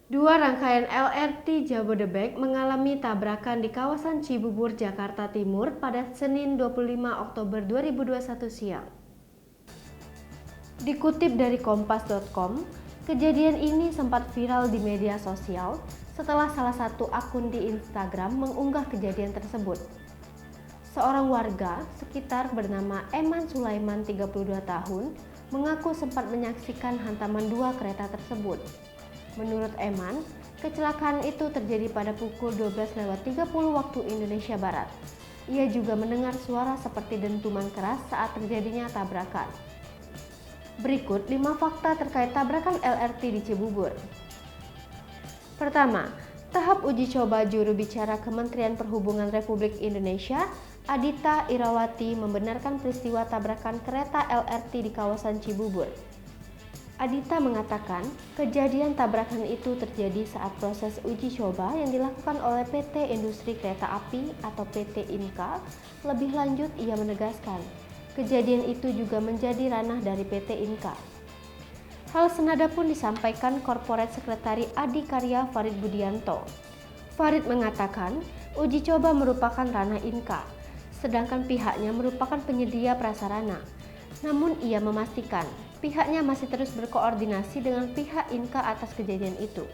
Dua rangkaian LRT Jabodebek mengalami tabrakan di kawasan Cibubur, Jakarta Timur pada Senin 25 Oktober 2021 siang. Dikutip dari kompas.com, kejadian ini sempat viral di media sosial setelah salah satu akun di Instagram mengunggah kejadian tersebut. Seorang warga sekitar bernama Eman Sulaiman 32 tahun mengaku sempat menyaksikan hantaman dua kereta tersebut. Menurut Eman, kecelakaan itu terjadi pada pukul 12.30 waktu Indonesia Barat. Ia juga mendengar suara seperti dentuman keras saat terjadinya tabrakan. Berikut 5 fakta terkait tabrakan LRT di Cibubur. Pertama, tahap uji coba juru bicara Kementerian Perhubungan Republik Indonesia, Adita Irawati, membenarkan peristiwa tabrakan kereta LRT di kawasan Cibubur. Adita mengatakan kejadian tabrakan itu terjadi saat proses uji coba yang dilakukan oleh PT Industri Kereta Api atau PT Inka. Lebih lanjut, ia menegaskan kejadian itu juga menjadi ranah dari PT Inka. Hal senada pun disampaikan Korporat Sekretari Adikarya Farid Budianto. Farid mengatakan uji coba merupakan ranah Inka, sedangkan pihaknya merupakan penyedia prasarana. Namun ia memastikan pihaknya masih terus berkoordinasi dengan pihak Inka atas kejadian itu.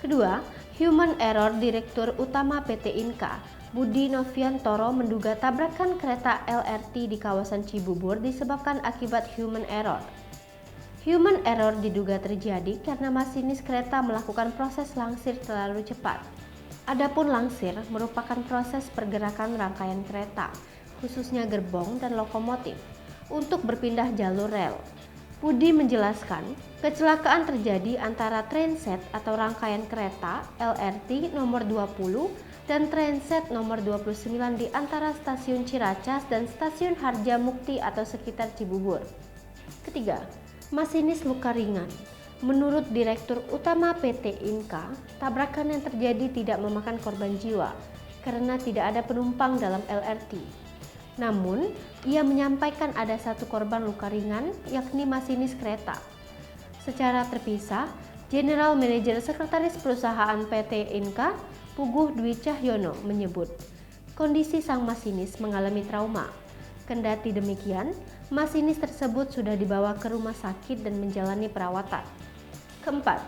Kedua, human error. Direktur Utama PT Inka, Budi Noviantoro, menduga tabrakan kereta LRT di kawasan Cibubur disebabkan akibat human error. Human error diduga terjadi karena masinis kereta melakukan proses langsir terlalu cepat. Adapun langsir merupakan proses pergerakan rangkaian kereta, khususnya gerbong dan lokomotif, untuk berpindah jalur rel. Budi menjelaskan, kecelakaan terjadi antara trainset atau rangkaian kereta LRT nomor 20 dan trainset nomor 29 di antara stasiun Ciracas dan stasiun Harjamukti atau sekitar Cibubur. Ketiga, masinis luka ringan. Menurut Direktur Utama PT Inka, tabrakan yang terjadi tidak memakan korban jiwa karena tidak ada penumpang dalam LRT. Namun, ia menyampaikan ada satu korban luka ringan, yakni masinis kereta. Secara terpisah, General Manager Sekretaris Perusahaan PT Inka, Puguh Dwi Cahyono, menyebut kondisi sang masinis mengalami trauma. Kendati demikian, masinis tersebut sudah dibawa ke rumah sakit dan menjalani perawatan. Keempat,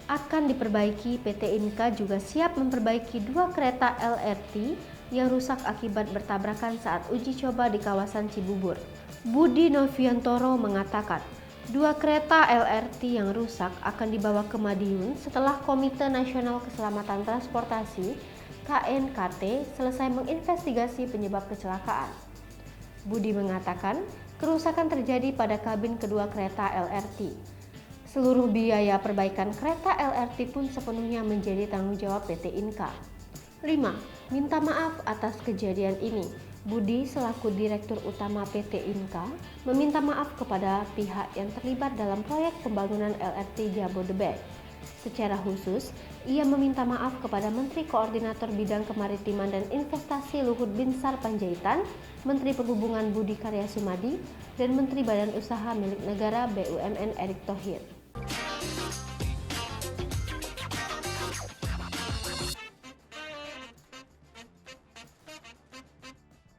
akan diperbaiki. PT Inka juga siap memperbaiki dua kereta LRT yang rusak akibat bertabrakan saat uji coba di kawasan Cibubur. Budi Noviantoro mengatakan, dua kereta LRT yang rusak akan dibawa ke Madiun setelah Komite Nasional Keselamatan Transportasi (KNKT) selesai menginvestigasi penyebab kecelakaan. Budi mengatakan, kerusakan terjadi pada kabin kedua kereta LRT. Seluruh biaya perbaikan kereta LRT pun sepenuhnya menjadi tanggung jawab PT Inka. 5. Minta maaf atas kejadian ini. Budi selaku Direktur Utama PT Inka meminta maaf kepada pihak yang terlibat dalam proyek pembangunan LRT Jabodebek. Secara khusus, ia meminta maaf kepada Menteri Koordinator Bidang Kemaritiman dan Investasi Luhut Binsar Panjaitan, Menteri Perhubungan Budi Karya Sumadi, dan Menteri Badan Usaha Milik Negara BUMN Erick Thohir.